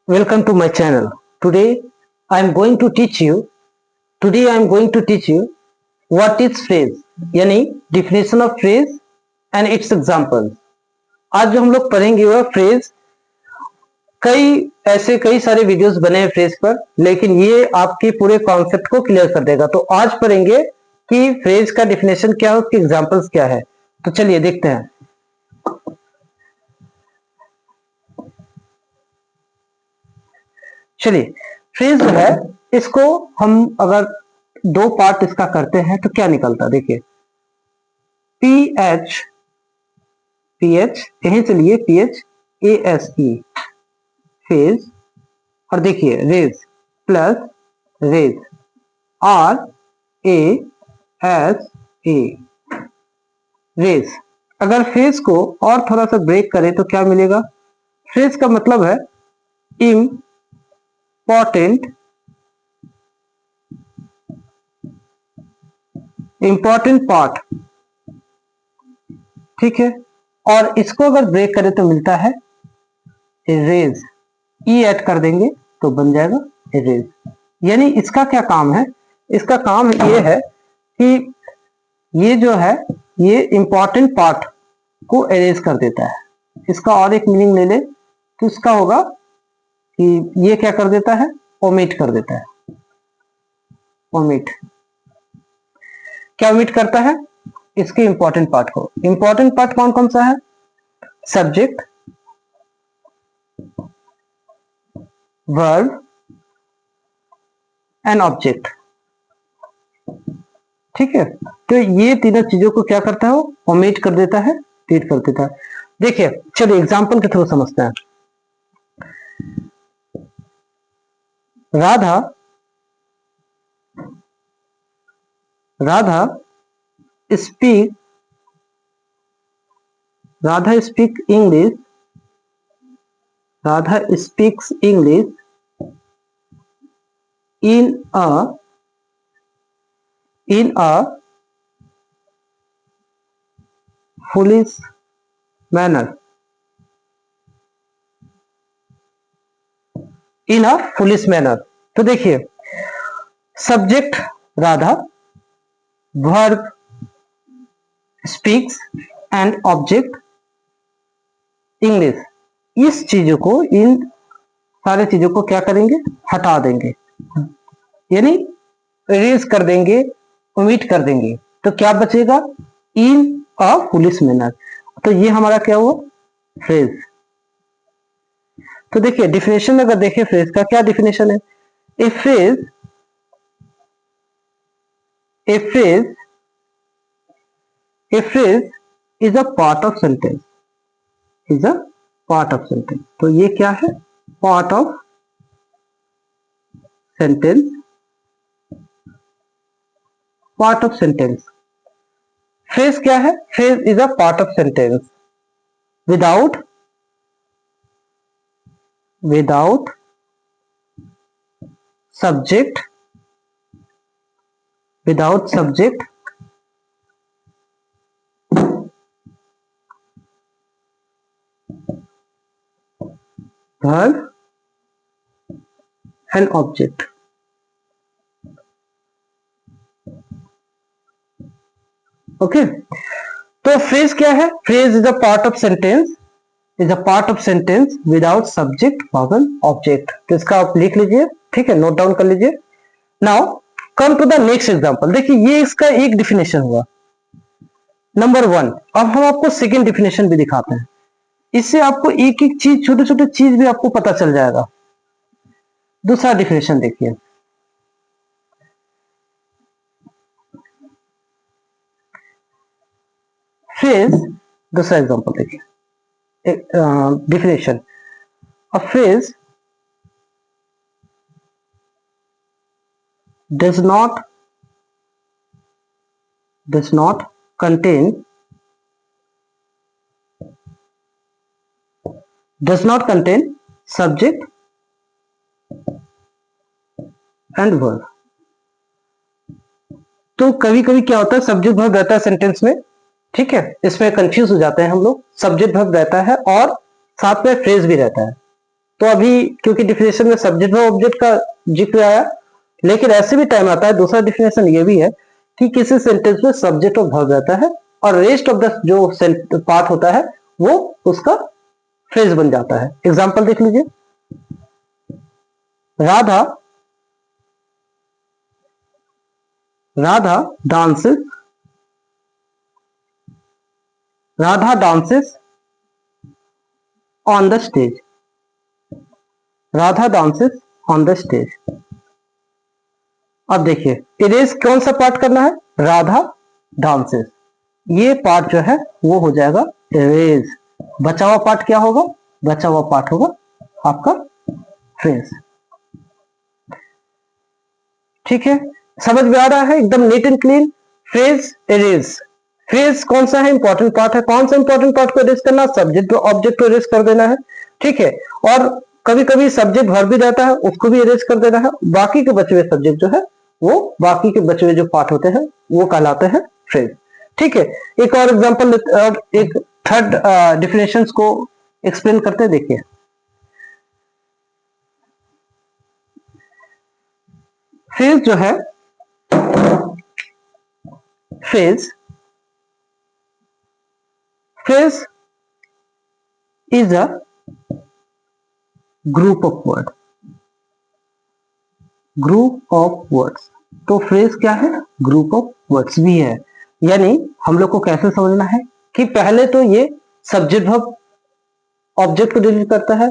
Welcome to my channel. Today I am going to teach you what is phrase यानी definition of phrase and its examples. आज जो हम लोग पढ़ेंगे वह phrase कई सारे वीडियोस बने हैं phrase पर, लेकिन ये आपके पूरे कॉन्सेप्ट को क्लियर कर देगा। तो आज पढ़ेंगे कि phrase का definition क्या है, उसके एग्जांपल्स क्या है। तो चलिए देखते हैं। चलिए, फ्रेज जो है इसको हम अगर दो पार्ट इसका करते हैं तो क्या निकलता है, देखिए पीएच यहीं से लिए PHASE फेज, और देखिए raise plus raise RASA raise. अगर फेज को और थोड़ा सा ब्रेक करें तो क्या मिलेगा? फेज का मतलब है इंपॉर्टेंट पार्ट, ठीक है। और इसको अगर ब्रेक करें तो मिलता है इरेज, ई ऐड कर देंगे तो बन जाएगा इरेज। यानी इसका क्या काम है? इसका काम ये है कि ये जो है ये इंपॉर्टेंट पार्ट को इरेज कर देता है। इसका और एक मीनिंग ले ले तो इसका होगा कि ये क्या कर देता है? ओमिट कर देता है। ओमिट क्या ओमिट करता है? इसके इंपॉर्टेंट पार्ट को। इंपॉर्टेंट पार्ट कौन कौन सा है? सब्जेक्ट, वर्ब एंड ऑब्जेक्ट, ठीक है। तो ये तीनों चीजों को क्या करता है? वो ओमिट कर देता है, डिलीट कर देता है। देखिए चलिए एग्जांपल के थ्रू समझते हैं। Radha speaks English in a foolish manner. तो देखिए subject Radha, verb speaks and object English. इस चीजों को, इन सारे चीजों को क्या करेंगे? हटा देंगे, यानी इरेज कर देंगे, ओमिट कर देंगे। तो क्या बचेगा? इन अ फुलिश मैनर। तो ये हमारा क्या हुआ? फ्रेज। तो देखिए डिफिनेशन अगर देखें फ्रेज का, क्या डिफिनेशन है? ए phrase is a part of sentence, तो ये क्या है? Part of sentence. फ्रेज क्या है? Phrase is a part of sentence without subject, verb and object। Okay, तो फ्रेज क्या है? Phrase is a part of sentence without subject, verb, object. तो इसका आप लिख लीजिए, ठीक है, नोट डाउन कर लीजिए। Now come to the next example. देखिए ये इसका एक डिफिनेशन हुआ, नंबर 1। अब हम आपको सेकेंड डिफिनेशन भी दिखाते हैं। इससे आपको एक एक चीज, छोटे छोटे चीज भी आपको पता चल जाएगा। दूसरा डिफिनेशन देखिए, फ्रेज, दूसरा एग्जांपल देखिए, definition. A phrase does not contain subject and verb। तो कभी कभी क्या होता है? सब्जेक्ट वर्ब रहता है सेंटेंस में, ठीक है। इसमें कंफ्यूज हो जाते हैं हम लोग। सब्जेक्ट वर्ब रहता है और साथ में फ्रेज भी रहता है। तो अभी क्योंकि डिफिनेशन में सब्जेक्ट वर्ब ऑब्जेक्ट का जिक्र आया, लेकिन ऐसे भी टाइम आता है, दूसरा डिफिनेशन ये भी है कि किसी सेंटेंस में सब्जेक्ट और वर्ब रहता है और रेस्ट ऑफ द जो पार्ट होता है वो उसका फ्रेज बन जाता है। एग्जांपल देख लीजिए, Radha dances, Radha dances on the stage, Radha dances on the stage. अब देखिए इरेज कौन सा पार्ट करना है, राधा डांसेस, ये पार्ट जो है वो हो जाएगा इरेज। बचा हुआ पार्ट क्या होगा, बचा हुआ पार्ट होगा आपका फ्रेज। ठीक है, समझ में आ रहा है, एकदम neat and clean. Phrase erase, phrase कौन सा है, इंपॉर्टेंट पार्ट है। कौन सा इंपॉर्टेंट पार्ट को इरेज करना, सब्जेक्ट ऑब्जेक्ट को इरेज कर देना है। ठीक है, और कभी कभी सब्जेक्ट वर्ब भी रहता है उसको भी इरेज कर देना है। बाकी के बचे हुए सब्जेक्ट जो है वो बाकी के बचे हुए जो पार्ट होते हैं वो कहलाते हैं फ्रेज। ठीक है, एक और एग्जांपल और एक थर्ड डिफिनेशंस को एक्सप्लेन करते हैं। देखिए फ्रेज जो है, phrase is a group of word, group of words. तो फ्रेज क्या है, ग्रुप ऑफ वर्ड्स भी है। यानी हम लोग को कैसे समझना है कि पहले तो ये सब्जेक्ट वर्ब ऑब्जेक्ट को डिलीट करता है,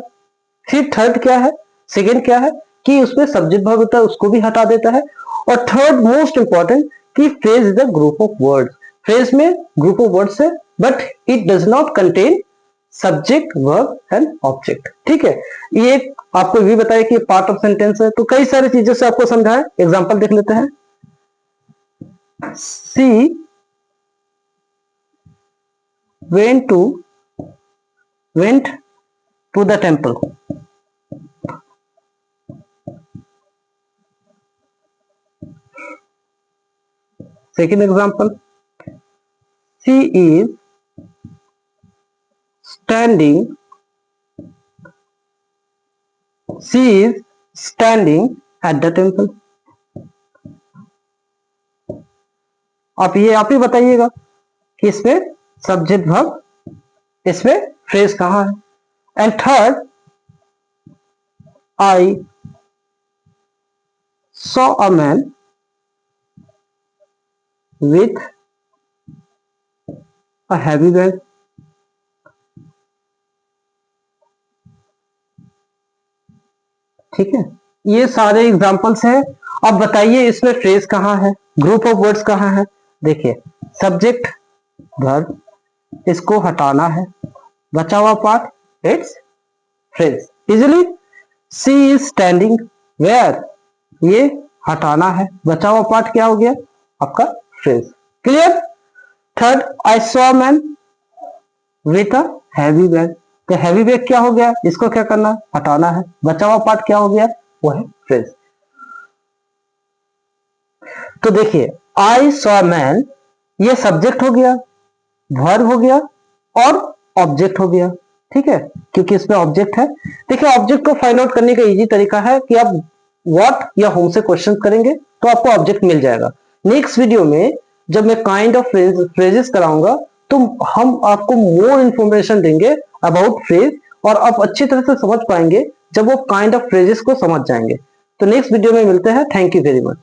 फिर थर्ड क्या है, सेकेंड क्या है कि उसमें सब्जेक्ट वर्ब होता है उसको भी हटा देता है, और थर्ड मोस्ट इंपॉर्टेंट कि phrase is a group of words. Phrase में ग्रुप ऑफ वर्ड्स है but it does not contain subject verb and object. ठीक है, ये आपको भी बताया कि पार्ट ऑफ सेंटेंस है, तो कई सारी चीजों से आपको समझाए। एग्जांपल देख लेते हैं, she went to the temple, second example, she is standing at the temple। आप ही बताइएगा कि इसमें सब्जेक्ट वर्ब, इसमें फ्रेज कहां है। And third, I saw a man with a heavy bag. ठीक है, ये सारे एग्जांपल्स हैं। अब बताइए इसमें फ्रेज कहां है, ग्रुप ऑफ वर्ड्स कहां है। देखिए सब्जेक्ट वर्ब, इसको हटाना है, बचा हुआ part its phrase. Easily, C is standing where, ये हटाना है, बचा हुआ पार्ट क्या हो गया आपका phrase. Clear. Third, I saw man with a heavy bag, तो हैवी बैग क्या हो गया, इसको क्या करना है, हटाना है, बचा हुआ पार्ट क्या हो गया, वो है फ्रेज। तो देखिए आई सॉ मैन, ये सब्जेक्ट हो गया, वर्ब हो गया और ऑब्जेक्ट हो गया। ठीक है, क्योंकि इसमें ऑब्जेक्ट है। देखिए ऑब्जेक्ट को फाइंड आउट करने का इजी तरीका है कि आप व्हाट या होम से क्वेश्चन करेंगे तो आपको ऑब्जेक्ट मिल जाएगा। नेक्स्ट वीडियो में जब मैं काइंड ऑफ फ्रेजेस कराऊंगा तो हम आपको मोर इंफॉर्मेशन देंगे अबाउट फ्रेज, और आप अच्छी तरह से समझ पाएंगे जब वो काइंड ऑफ फ्रेजेस को समझ जाएंगे। तो नेक्स्ट वीडियो में मिलते हैं। Thank you very much.